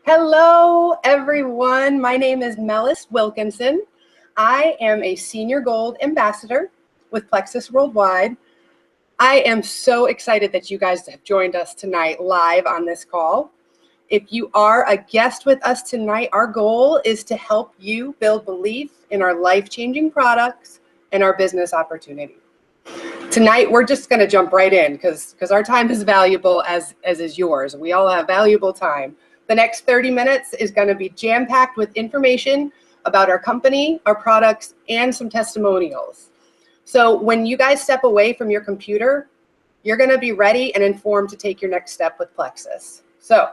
Hello, everyone. My name is Melis Wilkinson. I am a Senior Gold Ambassador with Plexus Worldwide. I am so excited that you guys have joined us tonight live on this call. If you are a guest with us tonight, our goal is to help you build belief in our life-changing products and our business opportunity. Tonight, we're just going to jump right in because our time is valuable as is yours. We all have valuable time. The next 30 minutes is going to be jam-packed with information about our company, our products, and some testimonials. So when you guys step away from your computer, you're going to be ready and informed to take your next step with Plexus. So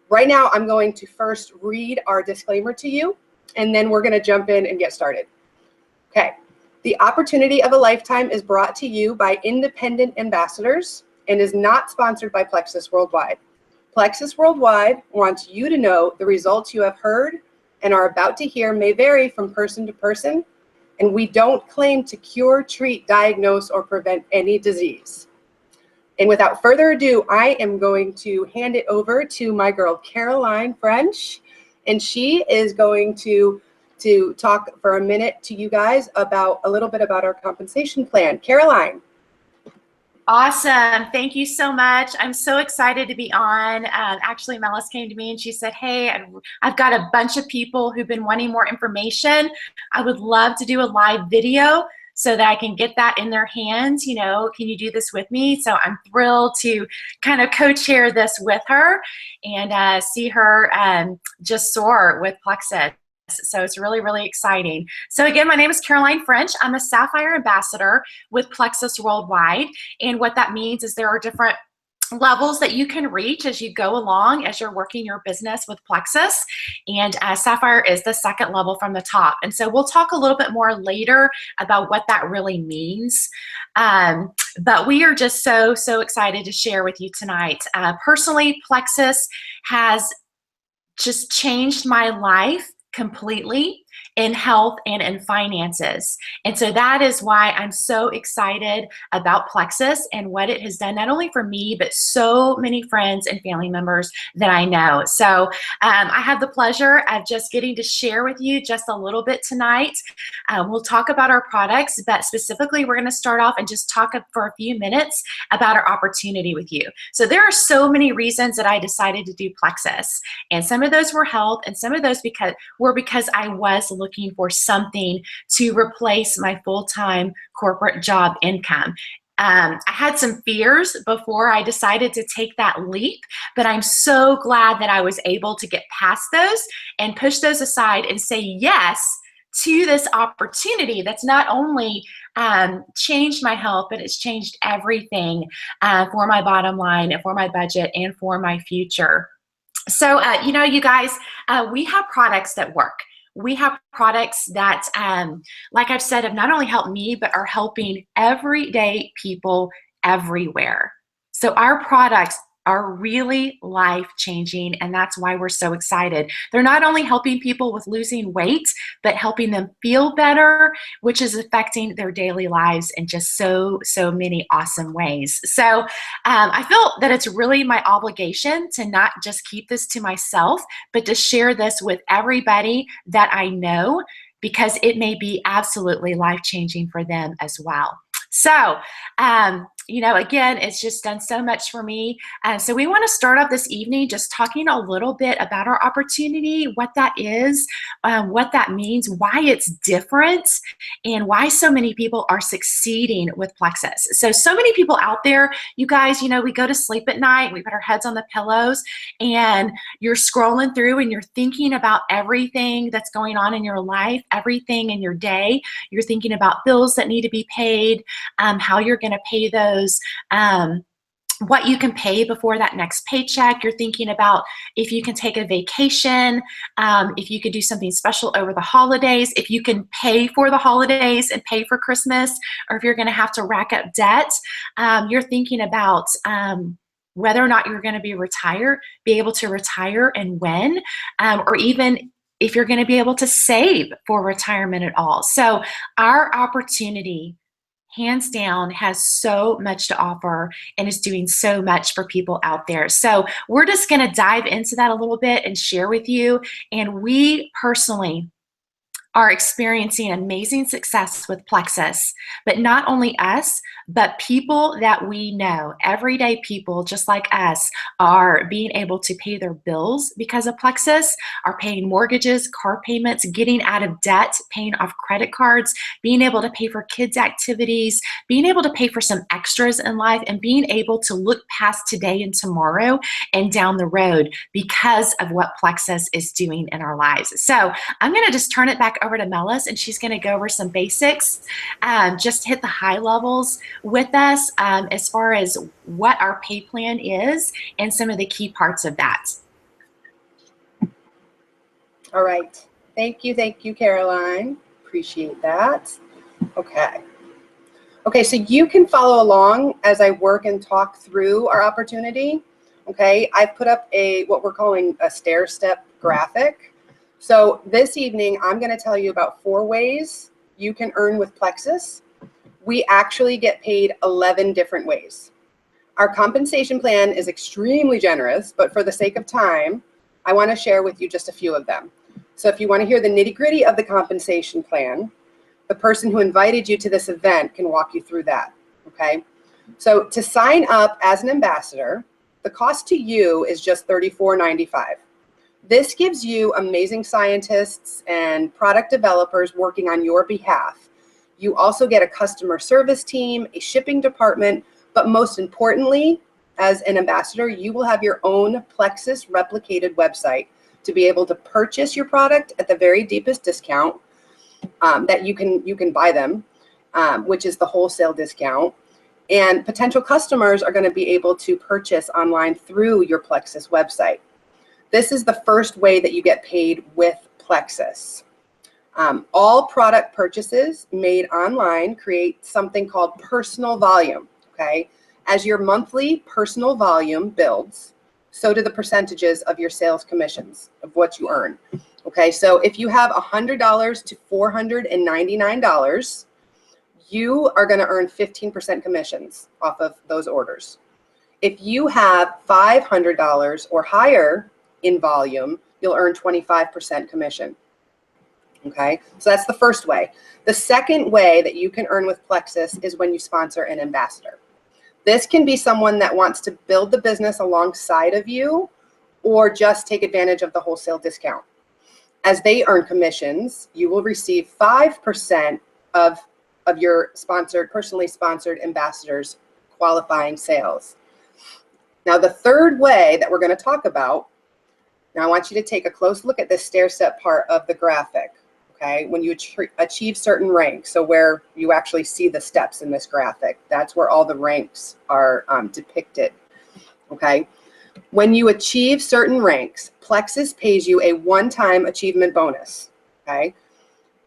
right now, I'm going to first read our disclaimer to you, and then we're going to jump in and get started. Okay. The opportunity of a lifetime is brought to you by independent ambassadors and is not sponsored by Plexus Worldwide. Plexus Worldwide wants you to know the results you have heard and are about to hear may vary from person to person, and we don't claim to cure, treat, diagnose, or prevent any disease. And without further ado, I am going to hand it over to my girl, Caroline French, and she is going to talk for a minute to you guys about a little bit about our compensation plan. Caroline. Awesome. Thank you so much. I'm so excited to be on. Actually, Melis came to me and she said, hey, I've got a bunch of people who've been wanting more information. I would love to do a live video so that I can get that in their hands. You know, can you do this with me? So I'm thrilled to kind of co-chair this with her and see her just soar with Plexus. So it's really, really exciting. So again, my name is Caroline French. I'm a Sapphire Ambassador with Plexus Worldwide. And what that means is there are different levels that you can reach as you go along as you're working your business with Plexus. And Sapphire is the second level from the top. And so we'll talk a little bit more later about what that really means. But we are just so excited to share with you tonight. Personally, Plexus has just changed my life completely in health and in finances. And so that is why I'm so excited about Plexus and what it has done, not only for me, but so many friends and family members that I know. So I have the pleasure of just getting to share with you just a little bit tonight. We'll talk about our products, but specifically we're going to start off and just talk for a few minutes about our opportunity with you. So there are so many reasons that I decided to do Plexus. And some of those were health and some of those were because I was looking for something to replace my full-time corporate job income. I had some fears before I decided to take that leap, but I'm so glad that I was able to get past those and push those aside and say yes to this opportunity that's not only changed my health, but it's changed everything for my bottom line and for my budget and for my future. So, you know, you guys, we have products that work. We have products that, like I've said, have not only helped me, but are helping everyday people everywhere. So our products are really life-changing, and that's why we're so excited. They're not only helping people with losing weight, but helping them feel better, which is affecting their daily lives in just so many awesome ways. So I feel that it's really my obligation to not just keep this to myself, but to share this with everybody that I know, because it may be absolutely life-changing for them as well. So, you know, again, it's just done so much for me. So we want to start off this evening just talking a little bit about our opportunity, what that is, what that means, why it's different, and why so many people are succeeding with Plexus. So many people out there, you guys, you know, we go to sleep at night, we put our heads on the pillows, and you're scrolling through and you're thinking about everything that's going on in your life, everything in your day. You're thinking about bills that need to be paid, how you're going to pay those, what you can pay before that next paycheck. You're thinking about if you can take a vacation, if you could do something special over the holidays, if you can pay for the holidays and pay for Christmas, or if you're going to have to rack up debt. You're thinking about whether or not you're going to be able to retire and when, or even if you're going to be able to save for retirement at all. So our opportunity, hands down, has so much to offer and is doing so much for people out there. So we're just going to dive into that a little bit and share with you. And we personally are experiencing amazing success with Plexus, but not only us, but people that we know, everyday people just like us, are being able to pay their bills because of Plexus, are paying mortgages, car payments, getting out of debt, paying off credit cards, being able to pay for kids' activities, being able to pay for some extras in life, and being able to look past today and tomorrow and down the road because of what Plexus is doing in our lives. So I'm going to just turn it back over to Melis, and she's going to go over some basics, just hit the high levels with us as far as what our pay plan is and some of the key parts of that. All right. Thank you, Caroline. Appreciate that. Okay. Okay, so you can follow along as I work and talk through our opportunity. Okay, I've put up what we're calling a stair-step graphic. So this evening, I'm going to tell you about 4 ways you can earn with Plexus. We actually get paid 11 different ways. Our compensation plan is extremely generous, but for the sake of time, I want to share with you just a few of them. So if you want to hear the nitty-gritty of the compensation plan, the person who invited you to this event can walk you through that, okay? So to sign up as an ambassador, the cost to you is just $34.95. This gives you amazing scientists and product developers working on your behalf. You also get a customer service team, a shipping department, but most importantly, as an ambassador, you will have your own Plexus replicated website to be able to purchase your product at the very deepest discount that you can buy them, which is the wholesale discount. And potential customers are going to be able to purchase online through your Plexus website. This is the first way that you get paid with Plexus. All product purchases made online create something called personal volume, okay? As your monthly personal volume builds, so do the percentages of your sales commissions of what you earn. Okay, so if you have $100 to $499, you are going to earn 15% commissions off of those orders. If you have $500 or higher in volume, you'll earn 25% commission. Okay, so that's the first way. The second way that you can earn with Plexus is when you sponsor an ambassador. This can be someone that wants to build the business alongside of you or just take advantage of the wholesale discount. As they earn commissions, you will receive 5% of your personally sponsored ambassadors' qualifying sales. Now, the third way that we're going to talk about, now I want you to take a close look at this stair-step part of the graphic, okay? When you achieve certain ranks, so where you actually see the steps in this graphic, that's where all the ranks are depicted, okay? When you achieve certain ranks, Plexus pays you a one-time achievement bonus, okay?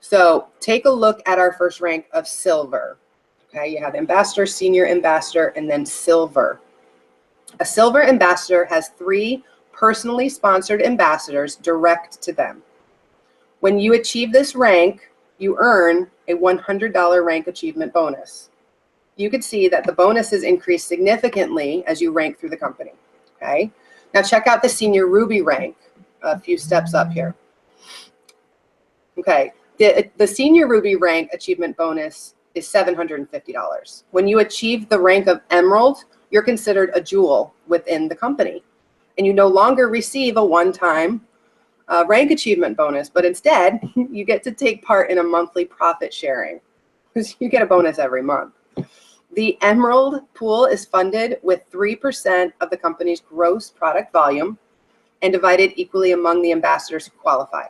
So take a look at our first rank of silver, okay? You have ambassador, senior ambassador, and then silver. A silver ambassador has 3 personally sponsored ambassadors direct to them. When you achieve this rank, you earn a $100 rank achievement bonus. You can see that the bonuses increase significantly as you rank through the company. Okay, now check out the senior ruby rank a few steps up here. Okay, the senior ruby rank achievement bonus is $750. When you achieve the rank of emerald, you're considered a jewel within the company, and you no longer receive a one-time rank achievement bonus, but instead you get to take part in a monthly profit sharing because you get a bonus every month. The Emerald pool is funded with 3% of the company's gross product volume and divided equally among the ambassadors who qualify.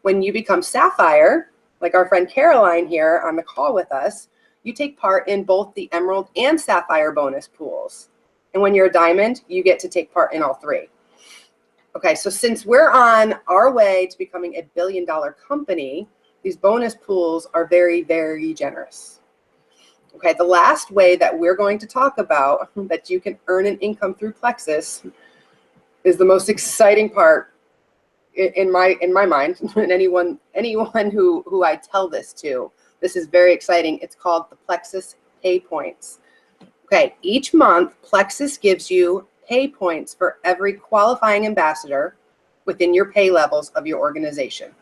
When you become Sapphire, like our friend Caroline here on the call with us, you take part in both the Emerald and Sapphire bonus pools. And when you're a Diamond, you get to take part in all 3. Okay, so since we're on our way to becoming a billion-dollar company, these bonus pools are very, very generous. Okay, the last way that we're going to talk about that you can earn an income through Plexus is the most exciting part in my mind, and anyone who I tell this to This is very exciting. It's called the Plexus Pay Points. Okay, each month, Plexus gives you pay points for every qualifying ambassador within your pay levels of your organization.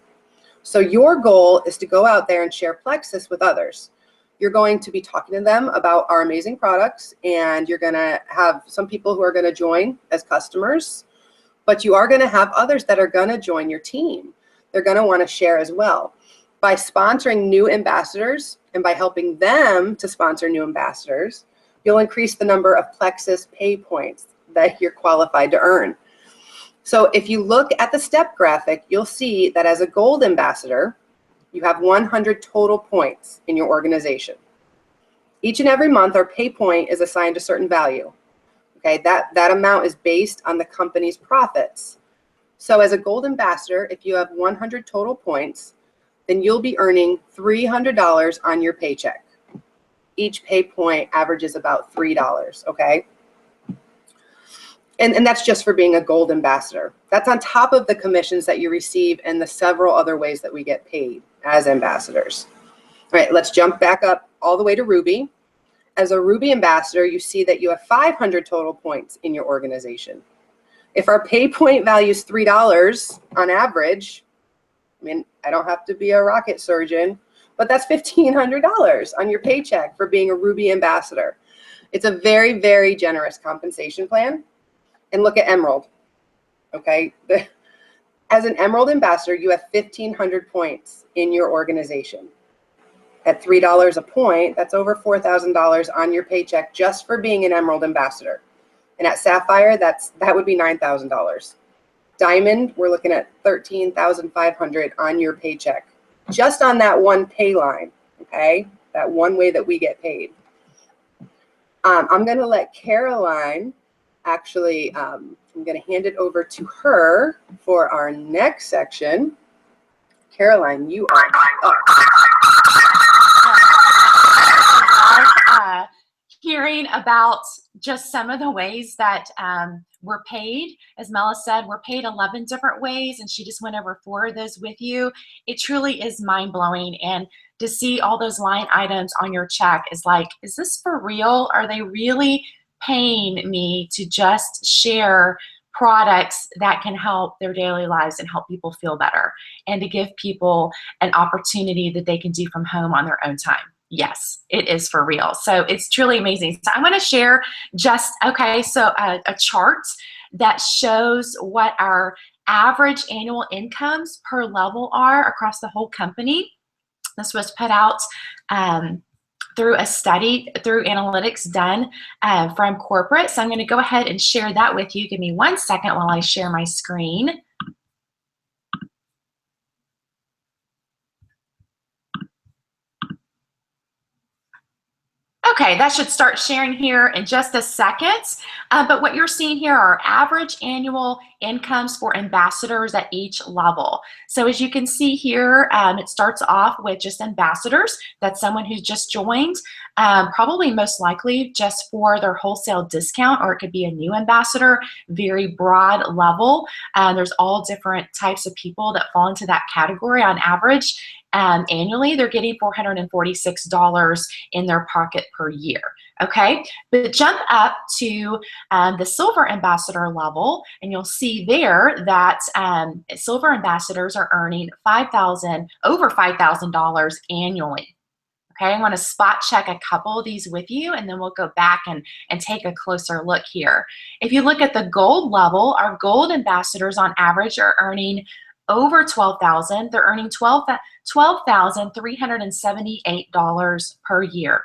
So your goal is to go out there and share Plexus with others. You're going to be talking to them about our amazing products, and you're going to have some people who are going to join as customers, but you are going to have others that are going to join your team. They're going to want to share as well. By sponsoring new ambassadors and by helping them to sponsor new ambassadors, you'll increase the number of Plexus pay points that you're qualified to earn. So if you look at the step graphic, you'll see that as a gold ambassador, you have 100 total points in your organization. Each and every month, our pay point is assigned a certain value. Okay, that amount is based on the company's profits. So as a gold ambassador, if you have 100 total points, then you'll be earning $300 on your paycheck. Each pay point averages about $3, okay? And that's just for being a gold ambassador. That's on top of the commissions that you receive and the several other ways that we get paid as ambassadors. All right, let's jump back up all the way to Ruby. As a Ruby ambassador, you see that you have 500 total points in your organization. If our pay point value is $3 on average, I mean, I don't have to be a rocket surgeon, but that's $1,500 on your paycheck for being a Ruby ambassador. It's a very, very generous compensation plan. And look at Emerald, okay? As an Emerald ambassador, you have 1,500 points in your organization. At $3 a point, that's over $4,000 on your paycheck just for being an Emerald ambassador. And at Sapphire, that would be $9,000. Diamond, we're looking at $13,500 on your paycheck, just on that one pay line, okay? That one way that we get paid. I'm going to let Caroline actually, I'm going to hand it over to her for our next section. Caroline, you are up. Hearing about just some of the ways that we're paid. As Mela said, we're paid 11 different ways, and she just went over 4 of those with you. It truly is mind-blowing, and to see all those line items on your check is like, is this for real? Are they really paying me to just share products that can help their daily lives and help people feel better, and to give people an opportunity that they can do from home on their own time? Yes, it is for real. So it's truly amazing. So I'm going to share just, okay, so a chart that shows what our average annual incomes per level are across the whole company. This was put out through a study, through analytics done from corporate. So I'm going to go ahead and share that with you. Give me 1 second while I share my screen. Okay, that should start sharing here in just a second. But what you're seeing here are average annual incomes for ambassadors at each level. So as you can see here, it starts off with just ambassadors. That's someone who's just joined, probably most likely just for their wholesale discount, or it could be a new ambassador, very broad level. There's all different types of people that fall into that category. On average, annually, they're getting $446 in their pocket per year. Okay, but jump up to the silver ambassador level, and you'll see there that silver ambassadors are earning over $5,000 annually. Okay, I want to spot check a couple of these with you, and then we'll go back and take a closer look here. If you look at the gold level, our gold ambassadors on average are earning over $12,000. They're earning $12,378 per year.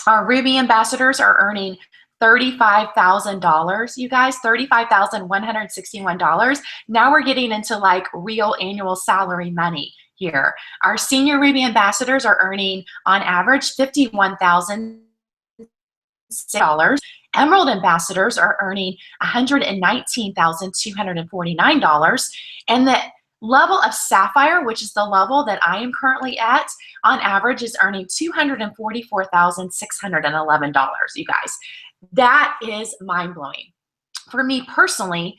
Our Ruby ambassadors are earning $35,000, you guys, $35,161. Now we're getting into like real annual salary money here. Our senior Ruby ambassadors are earning on average $51,000. Emerald ambassadors are earning $119,249. And the level of Sapphire, which is the level that I am currently at, on average is earning $244,611, you guys. That is mind-blowing. For me personally,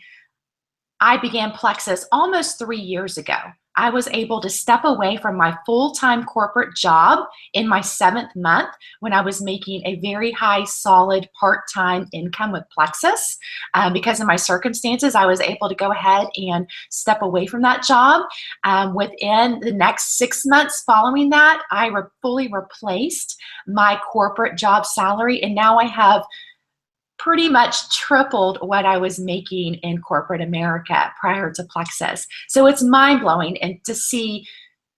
I began Plexus almost 3 years ago. I was able to step away from my full-time corporate job in my 7th month when I was making a very high, solid part-time income with Plexus. Because of my circumstances, I was able to go ahead and step away from that job. Within the next 6 months following that, I fully replaced my corporate job salary, and now I have pretty much tripled what I was making in corporate America prior to Plexus. So it's mind-blowing and to see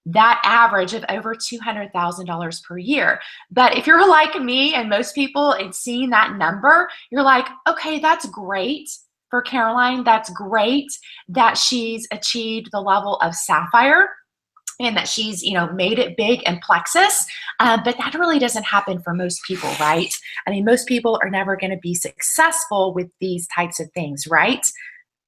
that average of over $200,000 per year. But if you're like me and most people and seeing that number, you're like, okay, that's great for Caroline. That's great that she's achieved the level of Sapphire and that she's, made it big in Plexus, but that really doesn't happen for most people, right? I mean, most people are never going to be successful with these types of things, right?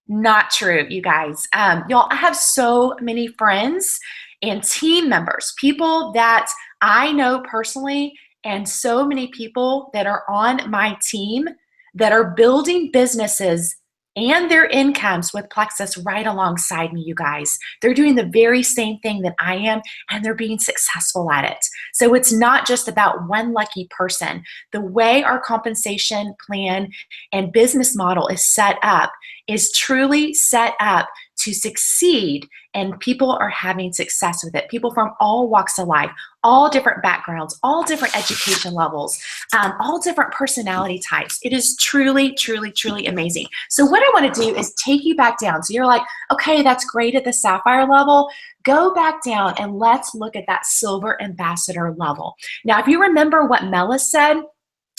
Not true, you guys. Y'all, I have so many friends and team members, people that I know personally, and so many people that are on my team that are building businesses and their incomes with Plexus right alongside me, you guys. They're doing the very same thing that I am, and they're being successful at it. So it's not just about one lucky person. The way our compensation plan and business model is set up is truly set up to succeed, and people are having success with it. People from all walks of life, all different backgrounds, all different education levels, all different personality types. It is truly, truly, truly amazing. So what I want to do is take you back down. So you're like, okay, that's great at the Sapphire level. Go back down and let's look at that Silver Ambassador level. Now, if you remember what Melis said,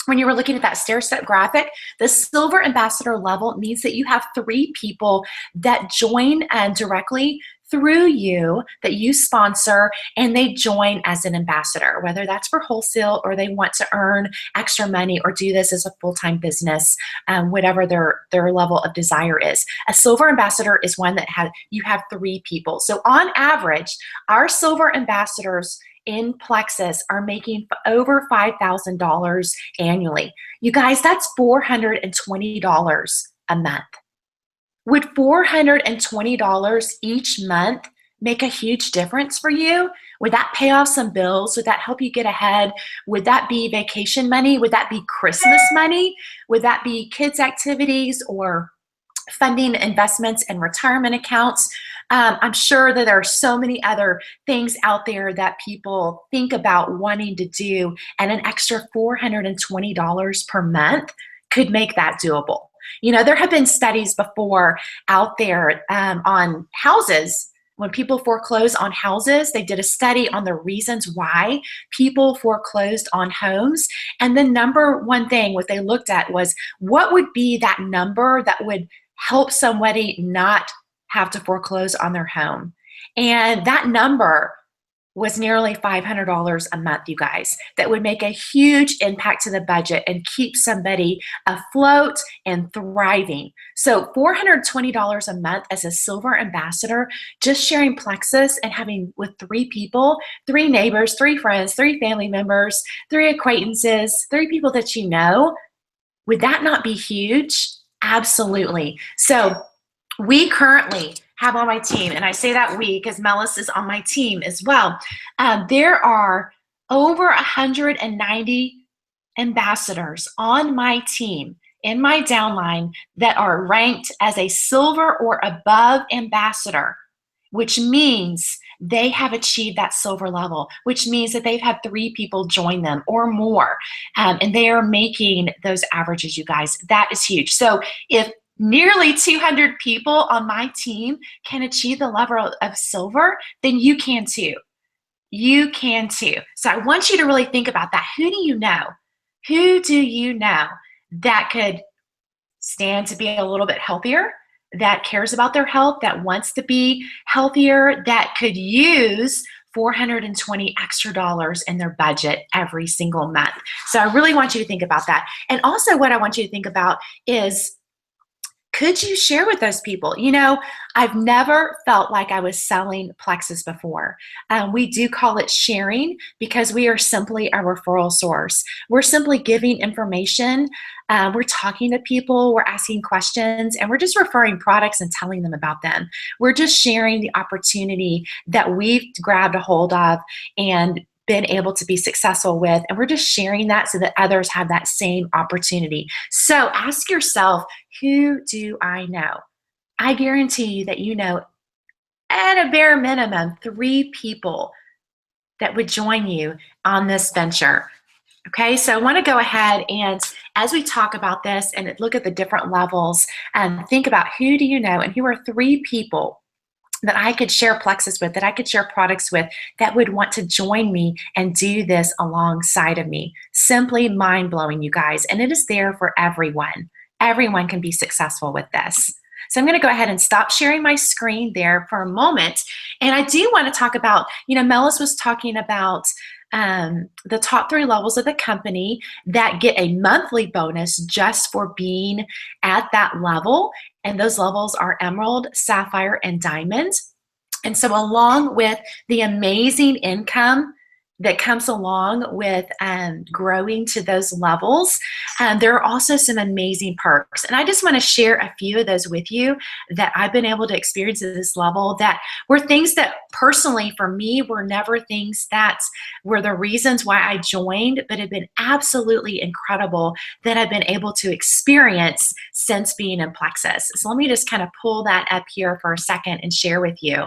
when you were looking at that stair-step graphic, the Silver Ambassador level means that you have 3 people that join directly through you, that you sponsor, and they join as an ambassador, whether that's for wholesale or they want to earn extra money or do this as a full-time business, whatever their level of desire is. A Silver Ambassador is one that you have 3 people. So on average, our Silver Ambassadors in Plexus are making over $5,000 annually. You guys, that's $420 a month. Would $420 each month make a huge difference for you? Would that pay off some bills? Would that help you get ahead? Would that be vacation money? Would that be Christmas money? Would that be kids' activities or funding investments and retirement accounts? I'm sure that there are so many other things out there that people think about wanting to do, and an extra $420 per month could make that doable. There have been studies before out there on houses. When people foreclose on houses, they did a study on the reasons why people foreclosed on homes. And the number one thing what they looked at was what would be that number that would help somebody not have to foreclose on their home. And that number was nearly $500 a month, you guys. That would make a huge impact to the budget and keep somebody afloat and thriving. So $420 a month as a Silver Ambassador, just sharing Plexus and having with 3 people, 3 neighbors, 3 friends, 3 family members, 3 acquaintances, 3 people that you know. Would that not be huge? Absolutely. So we currently have on my team, and I say that we because Melis is on my team as well, there are over 190 ambassadors on my team in my downline that are ranked as a silver or above ambassador, which means they have achieved that silver level, which means that they've had 3 people join them or more, and they are making those averages, you guys. That is huge. So if nearly 200 people on my team can achieve the level of silver, then you can too. You can too. So I want you to really think about that. Who do you know? Who do you know that could stand to be a little bit healthier, that cares about their health, that wants to be healthier, that could use $420 extra in their budget every single month? So I really want you to think about that. And also what I want you to think about is, could you share with those people? You know, I've never felt like I was selling Plexus before. We do call it sharing because we are simply a referral source. We're simply giving information. We're talking to people, we're asking questions, and we're just referring products and telling them about them. We're just sharing the opportunity that we've grabbed a hold of and been able to be successful with, and we're just sharing that so that others have that same opportunity. So ask yourself, who do I know? I guarantee you that you know at a bare minimum 3 people that would join you on this venture. Okay, so I want to go ahead and as we talk about this and look at the different levels and think about who do you know and who are 3 people that I could share Plexus with, that I could share products with, that would want to join me and do this alongside of me. Simply mind-blowing, you guys, and it is there for everyone. Everyone can be successful with this. So I'm going to go ahead and stop sharing my screen there for a moment. And I do want to talk about, you know, Melis was talking about the top 3 levels of the company that get a monthly bonus just for being at that level. And those levels are Emerald, Sapphire, and Diamond. And so along with the amazing income that comes along with growing to those levels, there are also some amazing perks. And I just want to share a few of those with you that I've been able to experience at this level that were things that personally for me were never things that were the reasons why I joined, but have been absolutely incredible that I've been able to experience since being in Plexus. So let me just kind of pull that up here for a second and share with you.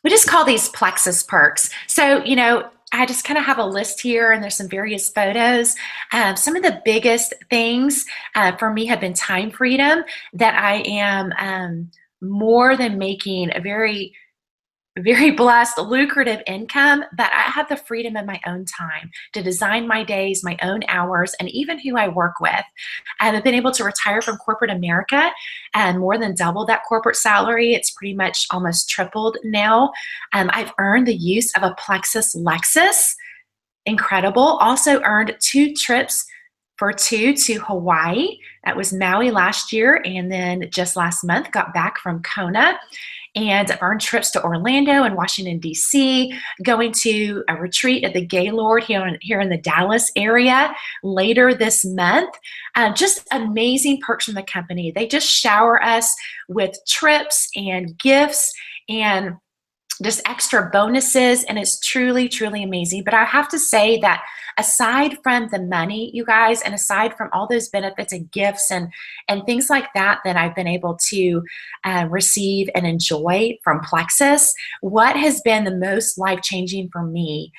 We just call these Plexus perks. So, you know, I just kind of have a list here and there's some various photos. Some of the biggest things for me have been time freedom, that I am more than making a very blessed, lucrative income, but I have the freedom in my own time to design my days, my own hours, and even who I work with. I've been able to retire from corporate America and more than double that corporate salary. It's pretty much almost tripled now. I've earned the use of a Plexus Lexus. Incredible. Also earned 2 trips for 2 to Hawaii. That was Maui last year, and then just last month got back from Kona. And I've earned trips to Orlando and Washington, D.C., going to a retreat at the Gaylord here in the Dallas area later this month. Just amazing perks from the company. They just shower us with trips and gifts and just extra bonuses, and it's truly, truly amazing. But I have to say that aside from the money, you guys, and aside from all those benefits and gifts and things like that that I've been able to receive and enjoy from Plexus, what has been the most life-changing for me,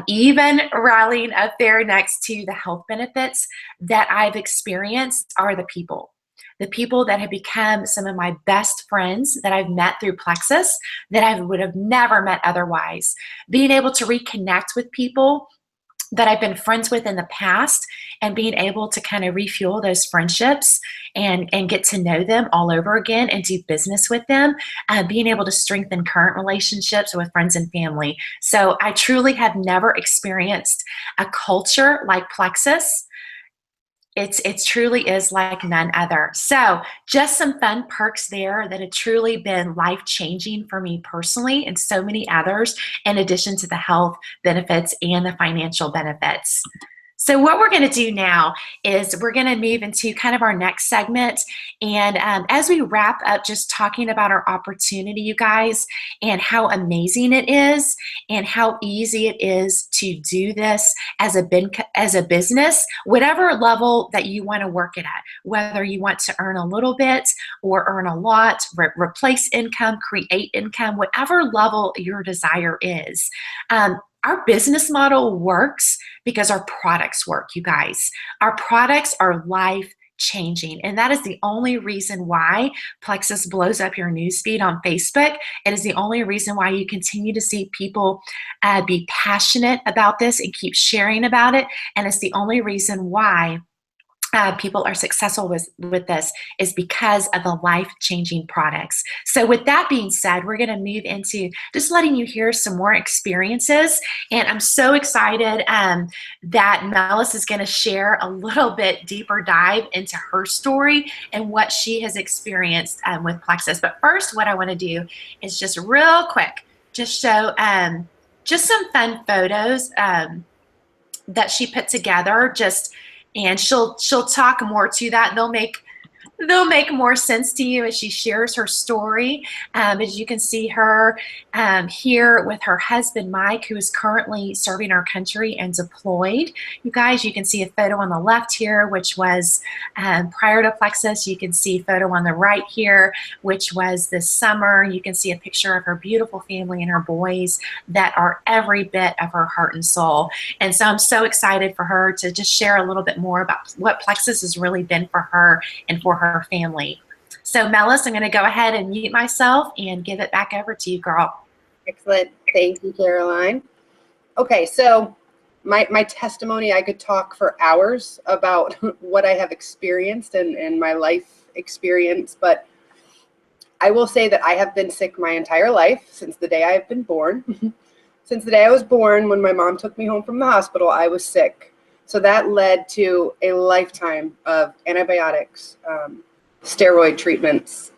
even rallying up there next to the health benefits that I've experienced, are the people. The people that have become some of my best friends that I've met through Plexus that I would have never met otherwise. Being able to reconnect with people that I've been friends with in the past and being able to kind of refuel those friendships and get to know them all over again and do business with them, being able to strengthen current relationships with friends and family. So I truly have never experienced a culture like Plexus. It truly is like none other. So just some fun perks there that have truly been life-changing for me personally and so many others, in addition to the health benefits and the financial benefits. So what we're going to do now is we're going to move into kind of our next segment. And as we wrap up just talking about our opportunity, you guys, and how amazing it is and how easy it is to do this as a business, whatever level that you want to work it at, whether you want to earn a little bit or earn a lot, replace income, create income, whatever level your desire is. Our business model works because our products work, you guys. Our products are life-changing, and that is the only reason why Plexus blows up your newsfeed on Facebook. It is the only reason why you continue to see people be passionate about this and keep sharing about it, and it's the only reason why people are successful with this is because of the life-changing products. So with that being said, we're going to move into just letting you hear some more experiences. And I'm so excited that Melis is going to share a little bit deeper dive into her story and what she has experienced with Plexus. But first, what I want to do is just real quick, just show just some fun photos that she put together, and she'll talk more to that. They'll make more sense to you as she shares her story. As you can see her here with her husband, Mike, who is currently serving our country and deployed. You guys, you can see a photo on the left here, which was prior to Plexus. You can see a photo on the right here, which was this summer. You can see a picture of her beautiful family and her boys that are every bit of her heart and soul. And so I'm so excited for her to just share a little bit more about what Plexus has really been for her and for her family. So Melis, I'm going to go ahead and mute myself and give it back over to you, girl. Excellent. Thank you, Caroline. Okay, so my testimony, I could talk for hours about what I have experienced and my life experience, but I will say that I have been sick my entire life since the day I have been born. Since the day I was born, when my mom took me home from the hospital, I was sick. So that led to a lifetime of antibiotics, steroid treatments,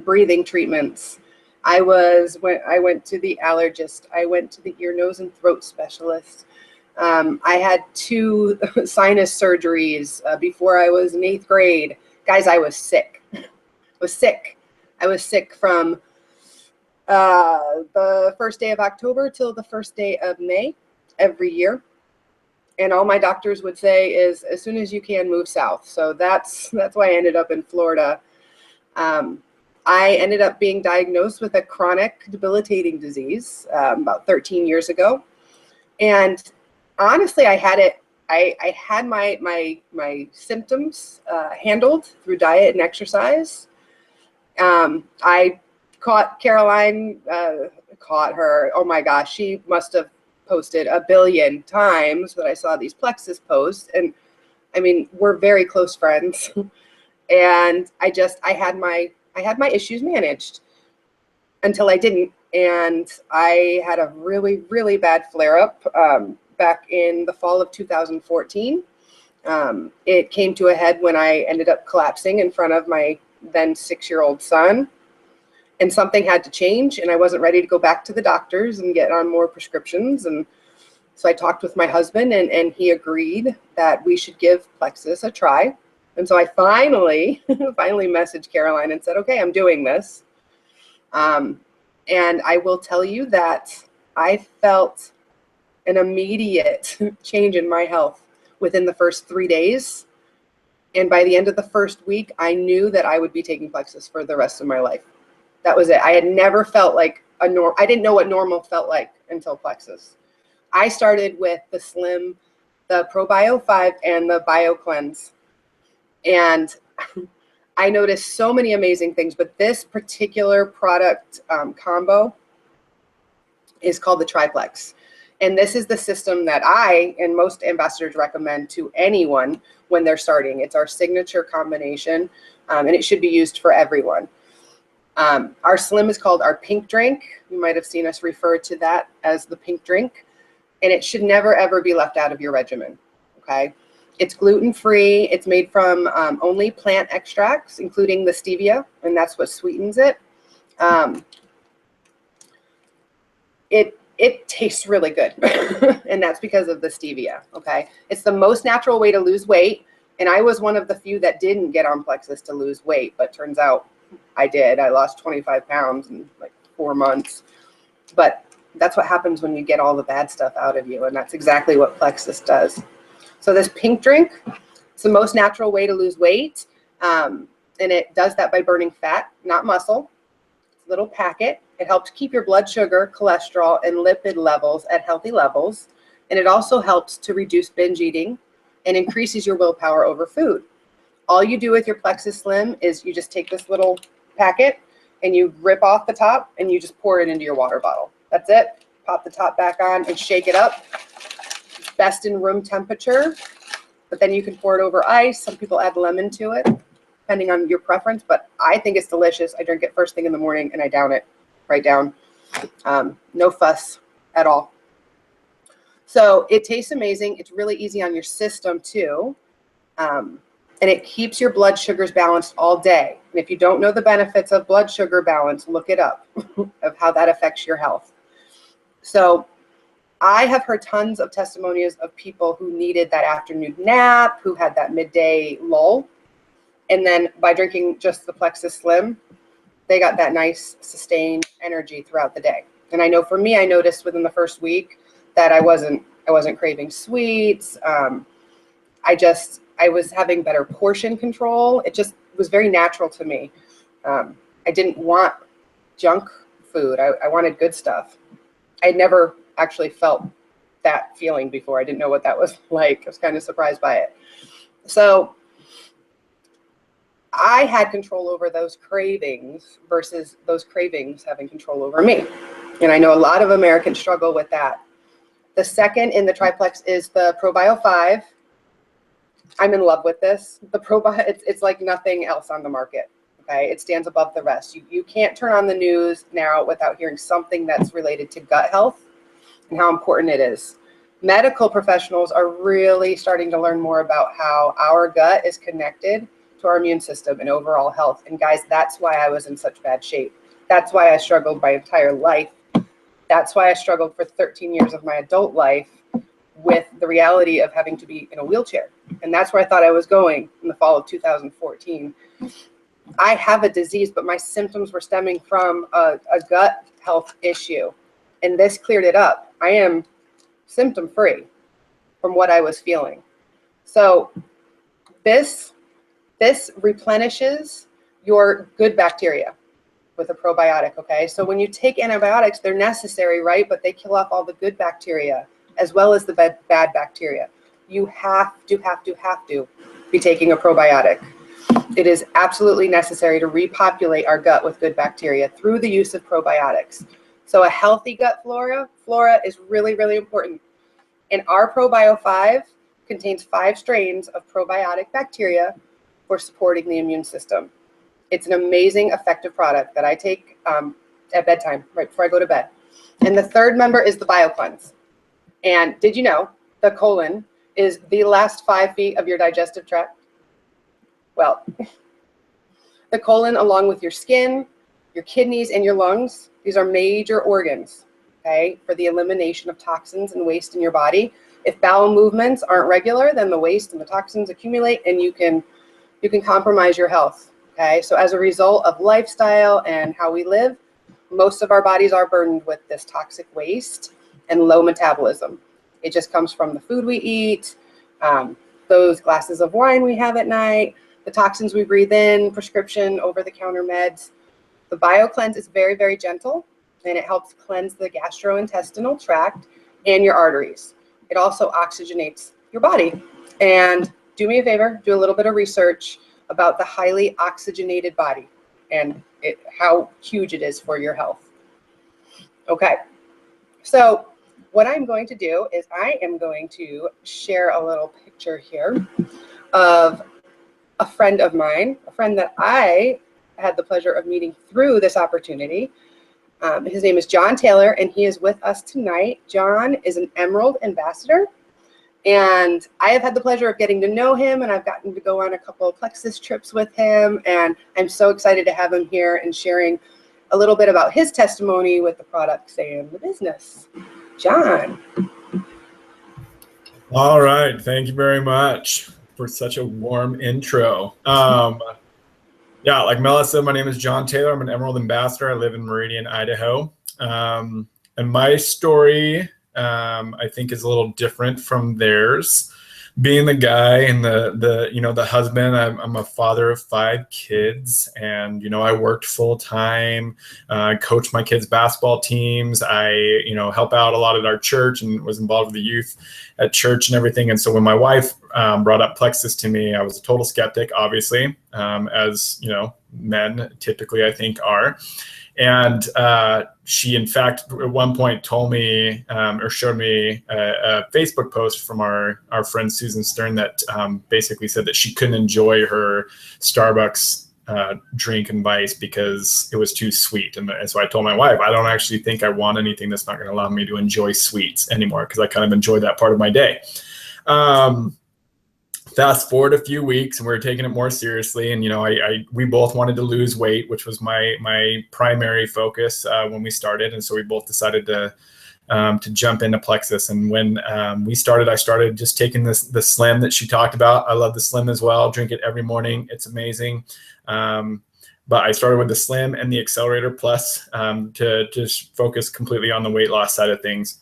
breathing treatments. I went to the allergist. I went to the ear, nose, and throat specialist. I had 2 sinus surgeries before I was in 8th grade. Guys, I was sick. I was sick from the first day of October till the first day of May every year. And all my doctors would say is, as soon as you can, move south. So that's why I ended up in Florida. I ended up being diagnosed with a chronic debilitating disease about 13 years ago. And honestly, I had my symptoms handled through diet and exercise. I caught Caroline, caught her. Oh my gosh, she must have posted a billion times that I saw these Plexus posts. And I mean, we're very close friends. And I had my issues managed until I didn't. And I had a really, really bad flare up back in the fall of 2014. It came to a head when I ended up collapsing in front of my then 6-year-old son. And something had to change, and I wasn't ready to go back to the doctors and get on more prescriptions. And so I talked with my husband, and he agreed that we should give Plexus a try. And so I finally messaged Caroline and said, okay, I'm doing this. And I will tell you that I felt an immediate change in my health within the first 3 days. And by the end of the first week, I knew that I would be taking Plexus for the rest of my life. That was it. I had never felt like I didn't know what normal felt like until Plexus. I started with the Slim, the ProBio 5, and the Bio Cleanse. And I noticed so many amazing things, but this particular product combo is called the Triplex. And this is the system that I and most ambassadors recommend to anyone when they're starting. It's our signature combination, and it should be used for everyone. Our Slim is called our pink drink. You might have seen us refer to that as the pink drink. And it should never, ever be left out of your regimen, okay? It's gluten-free. It's made from only plant extracts, including the stevia, and that's what sweetens it. It tastes really good, and that's because of the stevia, okay? It's the most natural way to lose weight, and I was one of the few that didn't get on Plexus to lose weight, but turns out I did. I lost 25 pounds in like 4 months. But that's what happens when you get all the bad stuff out of you, and that's exactly what Plexus does. So this pink drink, it's the most natural way to lose weight, and it does that by burning fat, not muscle. It's a little packet. It helps keep your blood sugar, cholesterol, and lipid levels at healthy levels, and it also helps to reduce binge eating and increases your willpower over food. All you do with your Plexus Slim is you just take this little packet and you rip off the top and you just pour it into your water bottle. That's it. Pop the top back on and shake it up. It's best in room temperature. but then you can pour it over ice. Some people add lemon to it, depending on your preference, but I think it's delicious. I drink it first thing in the morning and I down it right down. No fuss at all. So it tastes amazing. It's really easy on your system too. And it keeps your blood sugars balanced all day. And if you don't know the benefits of blood sugar balance, look it up of how that affects your health. So I have heard tons of testimonies of people who needed that afternoon nap, who had that midday lull. And then by drinking just the Plexus Slim, they got that nice sustained energy throughout the day. And I know for me, I noticed within the first week that I wasn't craving sweets. I was having better portion control. It just was very natural to me. I didn't want junk food. I wanted good stuff. I'd never actually felt that feeling before. I didn't know what that was like. I was kind of surprised by it. So I had control over those cravings versus those cravings having control over me. And I know a lot of Americans struggle with that. The second in the triplex is the ProBio 5. I'm in love with this. The ProBio, it's like nothing else on the market. Okay, it stands above the rest. You can't turn on the news now without hearing something that's related to gut health and how important it is. Medical professionals are really starting to learn more about how our gut is connected to our immune system and overall health. And guys, that's why I was in such bad shape. That's why I struggled my entire life. That's why I struggled for 13 years of my adult life with the reality of having to be in a wheelchair. And that's where I thought I was going in the fall of 2014. I have a disease, but my symptoms were stemming from a gut health issue. And this cleared it up. I am symptom free from what I was feeling. So this replenishes your good bacteria with a probiotic, okay? So when you take antibiotics, they're necessary, right? But they kill off all the good bacteria as well as the bad bacteria. You have to be taking a probiotic. It is absolutely necessary to repopulate our gut with good bacteria through the use of probiotics. So a healthy gut flora is really, really important. And our ProBio 5 contains 5 strains of probiotic bacteria for supporting the immune system. It's an amazing, effective product that I take at bedtime, right before I go to bed. And the third member is the BioCleanse. And did you know the colon is the last 5 feet of your digestive tract? Well, the colon, along with your skin, your kidneys, and your lungs, these are major organs, okay, for the elimination of toxins and waste in your body. If bowel movements aren't regular, then the waste and the toxins accumulate, and you can compromise your health, okay? So as a result of lifestyle and how we live, most of our bodies are burdened with this toxic waste and low metabolism. It just comes from the food we eat, those glasses of wine we have at night, the toxins we breathe in, prescription, over-the-counter meds. The BioCleanse is very, very gentle, and it helps cleanse the gastrointestinal tract and your arteries. It also oxygenates your body. And do me a favor, do a little bit of research about the highly oxygenated body and how huge it is for your health. Okay, so what I'm going to do is I am going to share a little picture here of a friend of mine, a friend that I had the pleasure of meeting through this opportunity. His name is John Taylor, and he is with us tonight. John is an Emerald ambassador, and I have had the pleasure of getting to know him, and I've gotten to go on a couple of Plexus trips with him, and I'm so excited to have him here and sharing a little bit about his testimony with the products and the business. John. All right. Thank you very much for such a warm intro. Yeah, like Mela said, my name is John Taylor. I'm an Emerald ambassador. I live in Meridian, Idaho. And my story, I think, is a little different from theirs. Being the guy and the husband, I'm a father of 5 kids, and I worked full time, coached my kids' basketball teams. I help out a lot at our church and was involved with the youth at church and everything. And so when my wife brought up Plexus to me, I was a total skeptic, obviously, as men typically, I think, are. And she, in fact, at one point told me or showed me a Facebook post from our friend Susan Stern that basically said that she couldn't enjoy her Starbucks drink and vice because it was too sweet. And so I told my wife, I don't actually think I want anything that's not going to allow me to enjoy sweets anymore, because I kind of enjoy that part of my day. Fast forward a few weeks and we were taking it more seriously. And, we both wanted to lose weight, which was my primary focus when we started. And so we both decided to jump into Plexus. And when we started, I started just taking the Slim that she talked about. I love the Slim as well. Drink it every morning. It's amazing. But I started with the Slim and the Accelerator Plus to just focus completely on the weight loss side of things.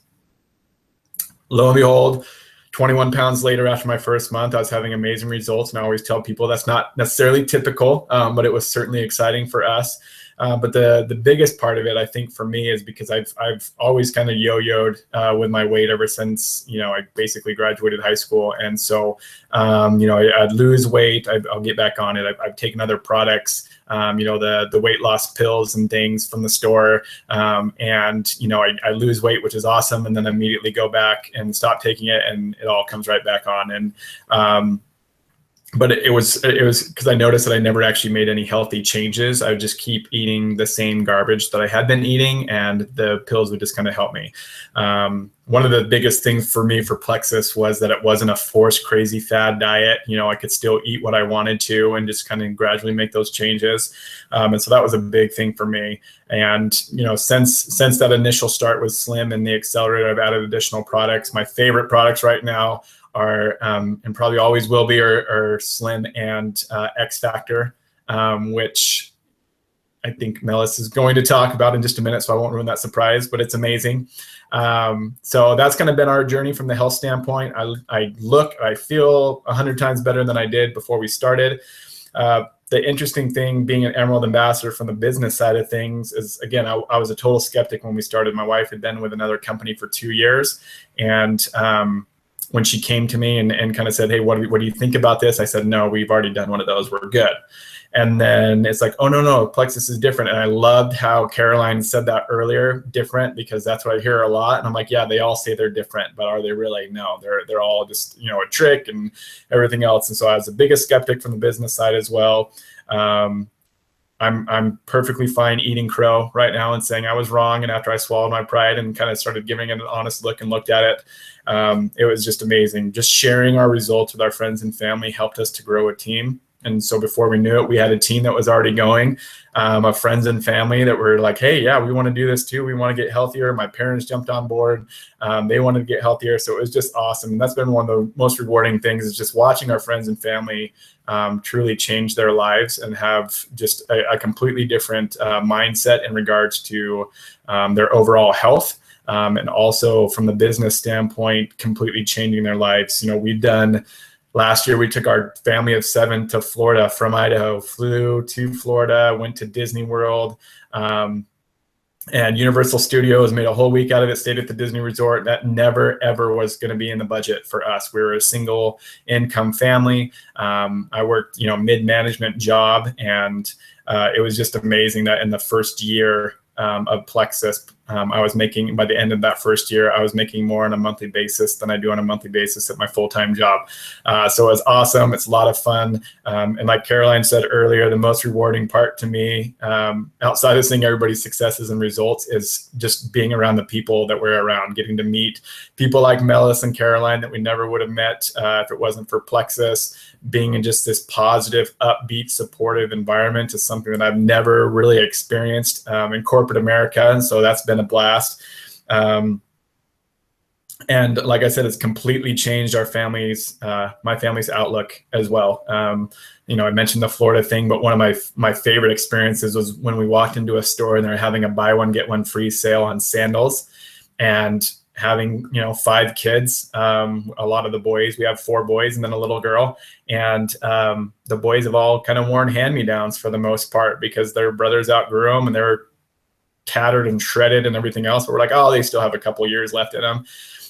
Lo and behold, 21 pounds later after my first month, I was having amazing results. And I always tell people that's not necessarily typical, but it was certainly exciting for us. But the biggest part of it, I think, for me is because I've always kind of yo-yoed with my weight ever since, I basically graduated high school. And so, I'd lose weight, I'll get back on it. I've taken other products, the weight loss pills and things from the store. And I lose weight, which is awesome. And then immediately go back and stop taking it, and it all comes right back on. And, but it was because I noticed that I never actually made any healthy changes. I would just keep eating the same garbage that I had been eating, and the pills would just kind of help me. One of the biggest things for me for Plexus was that it wasn't a forced crazy fad diet. I could still eat what I wanted to and just kind of gradually make those changes. And so that was a big thing for me. And, since that initial start with Slim and the Accelerator, I've added additional products. My favorite products right now are, and probably always will be, are Slim and X Factor, which I think Melis is going to talk about in just a minute, so I won't ruin that surprise, but it's amazing. So that's kind of been our journey from the health standpoint. I feel 100 times better than I did before we started. The interesting thing being an Emerald ambassador from the business side of things is, again, I was a total skeptic when we started. My wife had been with another company for 2 years, and when she came to me and kind of said, hey, what do you think about this? I said, no, we've already done one of those. We're good. And then it's like, oh, no, Plexus is different. And I loved how Caroline said that earlier, different, because that's what I hear a lot. And I'm like, yeah, they all say they're different, but are they really? No, they're all just, a trick and everything else. And so I was the biggest skeptic from the business side as well. I'm perfectly fine eating crow right now and saying I was wrong. And after I swallowed my pride and kind of started giving it an honest look and looked at it, it was just amazing. Just sharing our results with our friends and family helped us to grow a team. And so before we knew it, we had a team that was already going, of friends and family that were like, hey, yeah, we want to do this too. We want to get healthier. My parents jumped on board. They wanted to get healthier. So it was just awesome. And that's been one of the most rewarding things, is just watching our friends and family truly change their lives and have just a completely different mindset in regards to their overall health. And also from the business standpoint, completely changing their lives. Last year, we took our family of 7 to Florida from Idaho, flew to Florida, went to Disney World, and Universal Studios, made a whole week out of it, stayed at the Disney Resort. That never, ever was going to be in the budget for us. We were a single income family. I worked, mid-management job, and it was just amazing that in the first year of Plexus, I was making, by the end of that first year, I was making more on a monthly basis than I do on a monthly basis at my full-time job. So it was awesome. It's a lot of fun. And like Caroline said earlier, the most rewarding part to me, outside of seeing everybody's successes and results, is just being around the people that we're around, getting to meet people like Melis and Caroline that we never would have met if it wasn't for Plexus. Being in just this positive, upbeat, supportive environment is something that I've never really experienced in corporate America. And so that's been a blast. And like I said, it's completely changed our family's, my family's outlook as well. I mentioned the Florida thing, but one of my favorite experiences was when we walked into a store and they're having a buy one, get one free sale on sandals. And having 5 kids, a lot of the boys, we have 4 boys and then a little girl, and the boys have all kind of worn hand-me-downs for the most part because their brothers outgrew them and they're tattered and shredded and everything else, but we're like, oh, they still have a couple years left in them.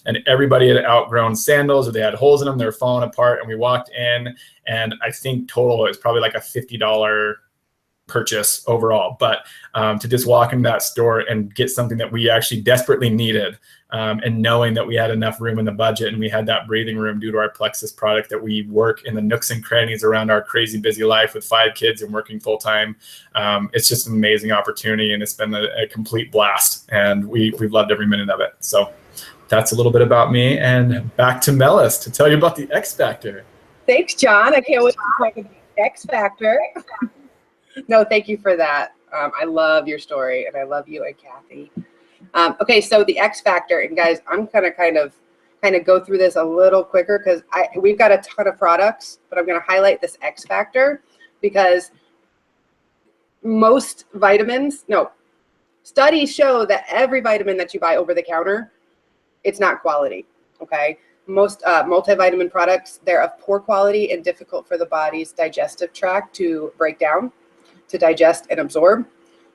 And everybody had outgrown sandals, or they had holes in them, they're falling apart. And we walked in, and I think total it was probably like a $50 purchase overall, but to just walk into that store and get something that we actually desperately needed, and knowing that we had enough room in the budget and we had that breathing room due to our Plexus product, that we work in the nooks and crannies around our crazy busy life with 5 kids and working full time. It's just an amazing opportunity, and it's been a complete blast, and we've loved every minute of it. So that's a little bit about me, and back to Melis to tell you about the X Factor. Thanks, John. I can't wait to talk about the X Factor. No, thank you for that. I love your story, and I love you and Kathy. Okay, so the X Factor, and guys, I'm gonna kind of go through this a little quicker because we've got a ton of products, but I'm gonna highlight this X Factor because most studies show that every vitamin that you buy over the counter, it's not quality. Okay, most multivitamin products, they're of poor quality and difficult for the body's digestive tract to break down, to digest and absorb.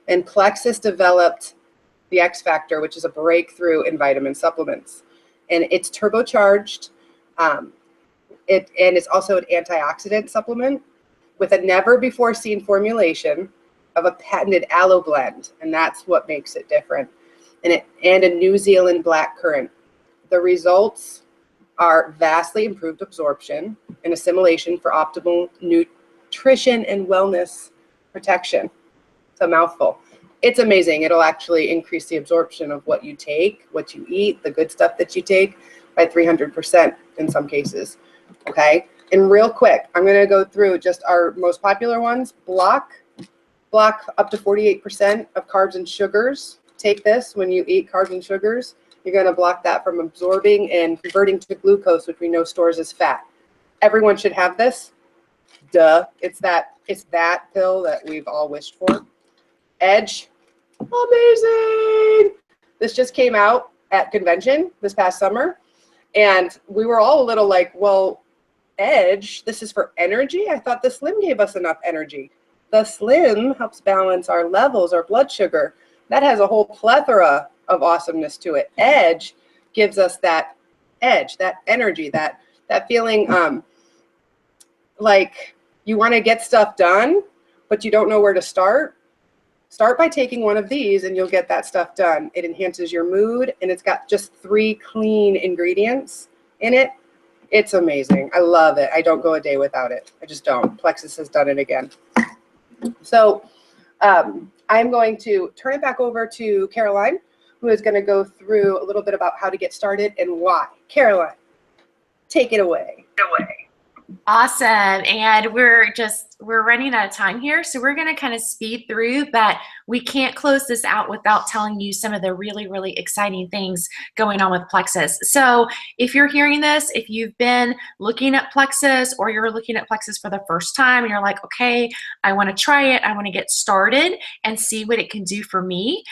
And Plexus developed the X Factor, which is a breakthrough in vitamin supplements, and it's turbocharged. And it's also an antioxidant supplement with a never before seen formulation of a patented aloe blend, and that's what makes it different. And a New Zealand black currant. The results are vastly improved absorption and assimilation for optimal nutrition and wellness protection. It's a mouthful. It's amazing. It'll actually increase the absorption of what you take, what you eat, the good stuff that you take by 300% in some cases. Okay. And real quick, I'm going to go through just our most popular ones. Block up to 48% of carbs and sugars. Take this when you eat carbs and sugars. You're going to block that from absorbing and converting to glucose, which we know stores as fat. Everyone should have this. Duh. It's that pill that we've all wished for. Edge. Amazing. This just came out at convention this past summer, and we were all a little like, well, Edge, this is for energy? I thought the Slim gave us enough energy. The Slim helps balance our levels, our blood sugar. That has a whole plethora of awesomeness to it. Edge gives us that edge, that energy, that feeling like you want to get stuff done, but you don't know where to start. Start by taking one of these and you'll get that stuff done. It enhances your mood, and it's got just 3 clean ingredients in it. It's amazing. I love it. I don't go a day without it. I just don't. Plexus has done it again. So I'm going to turn it back over to Caroline, who is going to go through a little bit about how to get started and why. Caroline, take it away. Awesome. And we're running out of time here, so we're going to kind of speed through, but we can't close this out without telling you some of the really, really exciting things going on with Plexus. So if you're hearing this, if you've been looking at Plexus, or you're looking at Plexus for the first time and you're like, okay, I want to try it, I want to get started and see what it can do for me,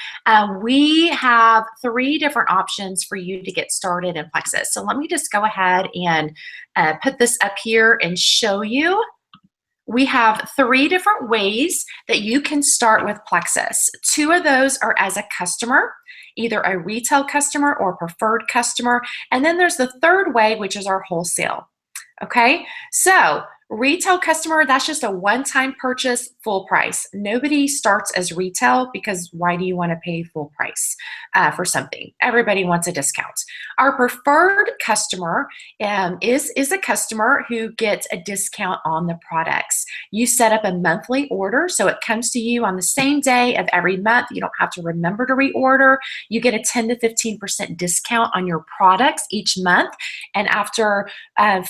we have 3 different options for you to get started in Plexus. So let me just go ahead and put this up here and show you. We have 3 different ways that you can start with Plexus. 2 of those are as a customer, either a retail customer or preferred customer. And then there's the 3rd way, which is our wholesale. Okay, so retail customer, that's just a one-time purchase, full price. Nobody starts as retail, because why do you want to pay full price for something? Everybody wants a discount. Our preferred customer is a customer who gets a discount on the products. You set up a monthly order, so it comes to you on the same day of every month. You don't have to remember to reorder. You get a 10 to 15% discount on your products each month, and after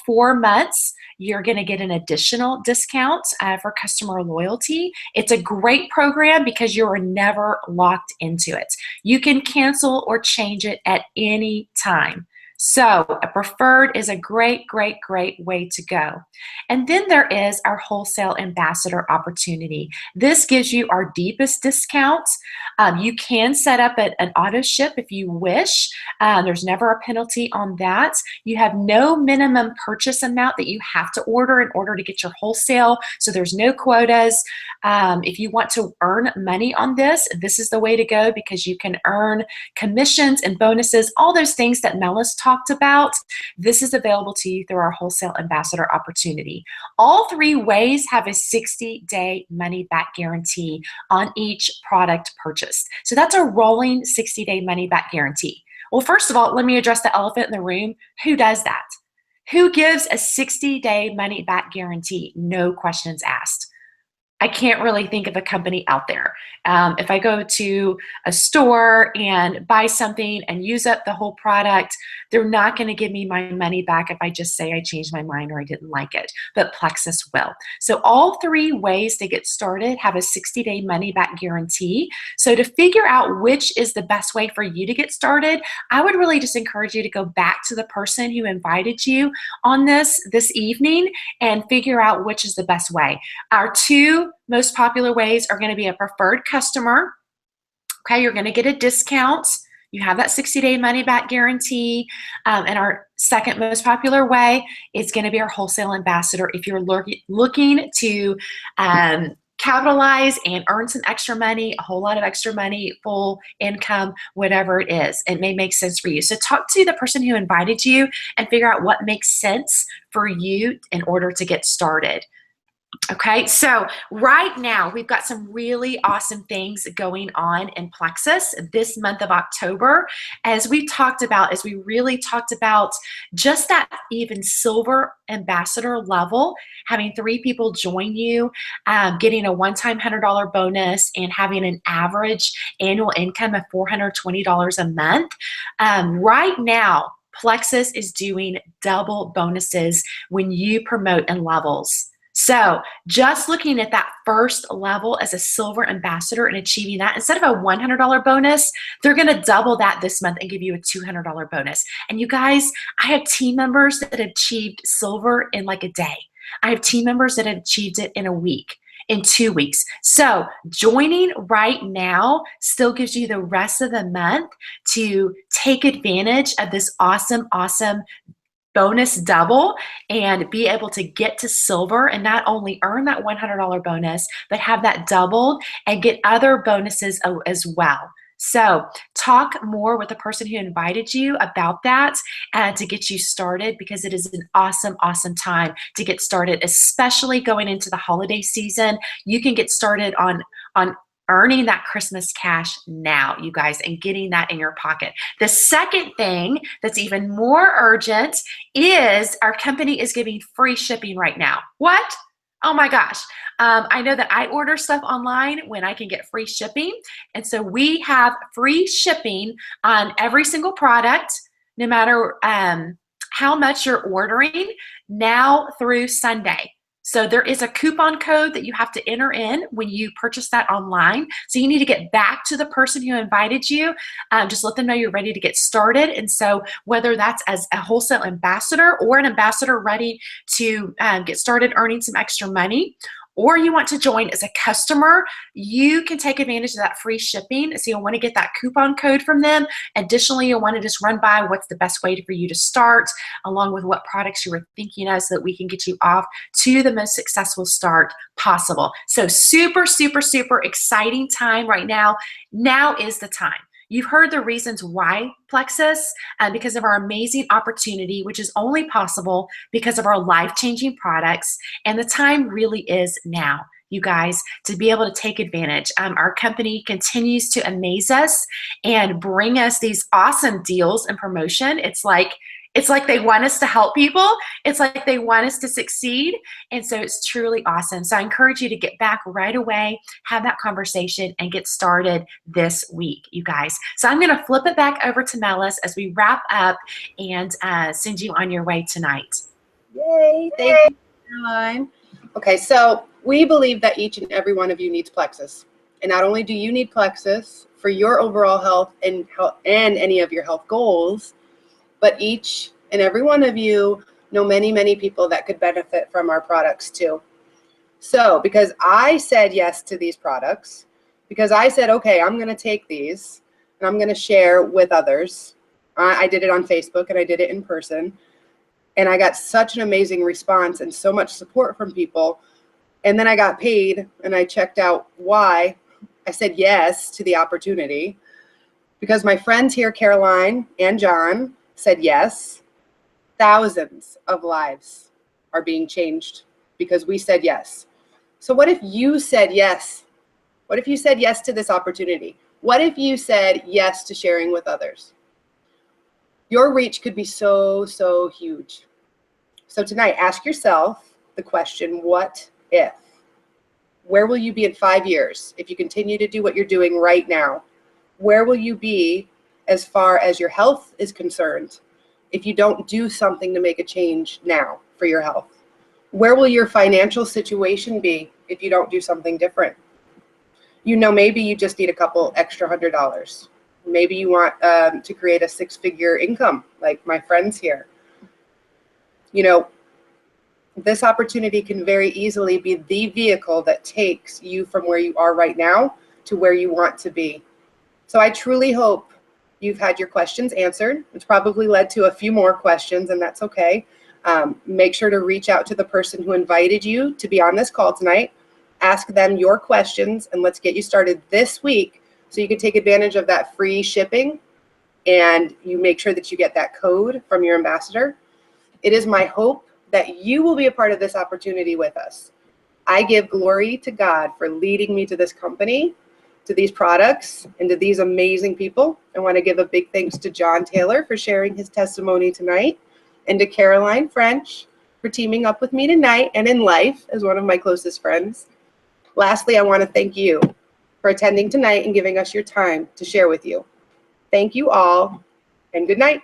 4 months, you're going to get an additional discount for customer loyalty. It's a great program because you are never locked into it. You can cancel or change it at any time. So a preferred is a great, great, great way to go. And then there is our wholesale ambassador opportunity. This gives you our deepest discounts. You can set up an auto ship if you wish. There's never a penalty on that. You have no minimum purchase amount that you have to order in order to get your wholesale. So there's no quotas. If you want to earn money on this, this is the way to go, because you can earn commissions and bonuses, all those things that Melis taught talked about, this is available to you through our wholesale ambassador opportunity. All 3 ways have a 60-day money back guarantee on each product purchased. So that's a rolling 60-day money back guarantee. Well, first of all, let me address the elephant in the room. Who does that? Who gives a 60-day money back guarantee? No questions asked. I can't really think of a company out there. If I go to a store and buy something and use up the whole product, they're not going to give me my money back if I just say I changed my mind or I didn't like it, but Plexus will. So all 3 ways to get started have a 60-day money back guarantee. So to figure out which is the best way for you to get started, I would really just encourage you to go back to the person who invited you on this evening and figure out which is the best way. Our 2 most popular ways are going to be a preferred customer. Okay, you're going to get a discount. You have that 60-day money back guarantee. And our second most popular way is going to be our wholesale ambassador. If you're looking to capitalize and earn some extra money, a whole lot of extra money, full income, whatever it is, it may make sense for you. So talk to the person who invited you and figure out what makes sense for you in order to get started. Okay, so right now we've got some really awesome things going on in Plexus this month of October. As we really talked about just that even silver ambassador level, having 3 people join you, getting a one-time $100 bonus and having an average annual income of $420 a month. Right now, Plexus is doing double bonuses when you promote in levels. So just looking at that first level as a silver ambassador and achieving that, instead of a $100 bonus, they're going to double that this month and give you a $200 bonus. And you guys, I have team members that have achieved silver in like a day. I have team members that have achieved it in a week, in 2 weeks. So joining right now still gives you the rest of the month to take advantage of this awesome bonus double and be able to get to silver and not only earn that $100 bonus, but have that doubled and get other bonuses as well. So talk more with the person who invited you about that to get you started, because it is an awesome time to get started, especially going into the holiday season. You can get started on earning that Christmas cash now, you guys, and getting that in your pocket. The second thing that's even more urgent is our company is giving free shipping right now. What? Oh my gosh. I know that I order stuff online when I can get free shipping. And so we have free shipping on every single product, no matter how much you're ordering, now through Sunday. So there is a coupon code that you have to enter in when you purchase that online. So you need to get back to the person who invited you. Just let them know you're ready to get started. And so whether that's as a wholesale ambassador or an ambassador ready to get started earning some extra money, or you want to join as a customer, you can take advantage of that free shipping. So you'll want to get that coupon code from them. Additionally, you'll want to just run by what's the best way for you to start, along with what products you were thinking of, so that we can get you off to the most successful start possible. So super exciting time right now. Now is the time. You've heard the reasons why Plexus, because of our amazing opportunity, which is only possible because of our life-changing products, and the time really is now, you guys, to be able to take advantage. Our company continues to amaze us and bring us these awesome deals and promotion. It's like they want us to help people. It's like they want us to succeed. And so it's truly awesome. So I encourage you to get back right away, have that conversation, and get started this week, you guys. So I'm going to flip it back over to Melis as we wrap up and send you on your way tonight. Yay. Thank you, Caroline. Okay, so we believe that each and every one of you needs Plexus. And not only do you need Plexus for your overall health and any of your health goals, but each and every one of you know many people that could benefit from our products too. So because I said yes to these products, because I said, okay, I'm going to take these and I'm going to share with others. I did it on Facebook and I did it in person. And I got such an amazing response and so much support from people. And then I got paid and I checked out why I said yes to the opportunity. Because my friends here, Caroline and John, said yes, thousands of lives are being changed because we said yes. So what if you said yes? What if you said yes to this opportunity? What if you said yes to sharing with others? Your reach could be so, so huge. So tonight, ask yourself the question, what if? Where will you be in 5 years if you continue to do what you're doing right now? Where will you be as far as your health is concerned if you don't do something to make a change now for your health? Where will your financial situation be if you don't do something different? You know, maybe you just need a couple extra $100. Maybe you want to create a 6-figure income like my friends here. You know, this opportunity can very easily be the vehicle that takes you from where you are right now to where you want to be. So I truly hope you've had your questions answered. It's probably led to a few more questions, and that's okay. Make sure to reach out to the person who invited you to be on this call tonight. Ask them your questions, and let's get you started this week so you can take advantage of that free shipping, and you make sure that you get that code from your ambassador. It is my hope that you will be a part of this opportunity with us. I give glory to God for leading me to this company, to these products, and to these amazing people. I want to give a big thanks to John Taylor for sharing his testimony tonight, and to Caroline French for teaming up with me tonight and in life as one of my closest friends. Lastly, I want to thank you for attending tonight and giving us your time to share with you. Thank you all, and good night.